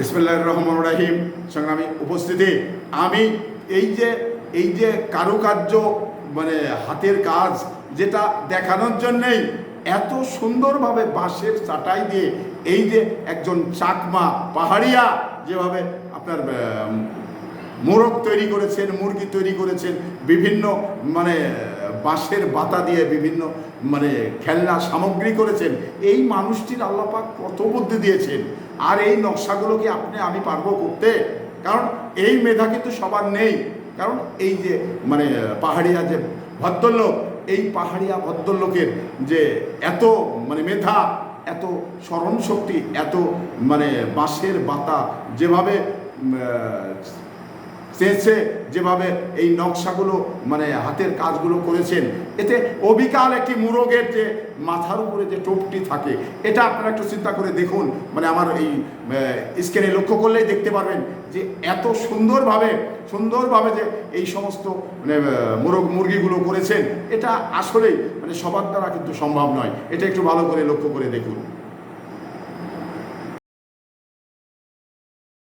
বিসমিল্লাহির রহমানির রহিম। সংগ্রামী উপস্থিতি, আমি এই যে কারুকার্য মানে হাতের কাজ যেটা দেখানোর জন্যেই এত সুন্দরভাবে বাঁশের চাটাই দিয়ে এই যে একজন চাকমা পাহাড়িয়া যেভাবে আপনার মোরগ তৈরি করেছেন, মুরগি তৈরি করেছেন, বিভিন্ন মানে বাঁশের বাতা দিয়ে বিভিন্ন মানে খেলনা সামগ্রী করেছেন। এই মানুষটির আল্লাহ পাক কত বুদ্ধি দিয়েছেন, আর এই নকশাগুলোকে আমি পারবো করতে? কারণ এই মেধা কিন্তু সবার নেই। কারণ এই যে মানে পাহাড়িয়া যে ভদ্রলোক, এই পাহাড়িয়া ভদ্রলোকের যে এত মানে মেধা, এত স্মরণশক্তি, এত মানে বাঁশের বাতা যেভাবে চেয়েছে, যেভাবে এই নকশাগুলো মানে হাতের কাজগুলো করেছেন, এতে অবিকাল একটি মুরগের যে মাথার উপরে যে টোপটি থাকে, এটা আপনারা একটু চিন্তা করে দেখুন। মানে আমার এই স্ক্রিনে লক্ষ্য করলেই দেখতে পারবেন যে এত সুন্দরভাবে যে এই সমস্ত মানে মুরগিগুলো করেছেন, এটা আসলেই মানে সবার দ্বারা কিন্তু সম্ভব নয়। এটা একটু ভালো করে লক্ষ্য করে দেখুন।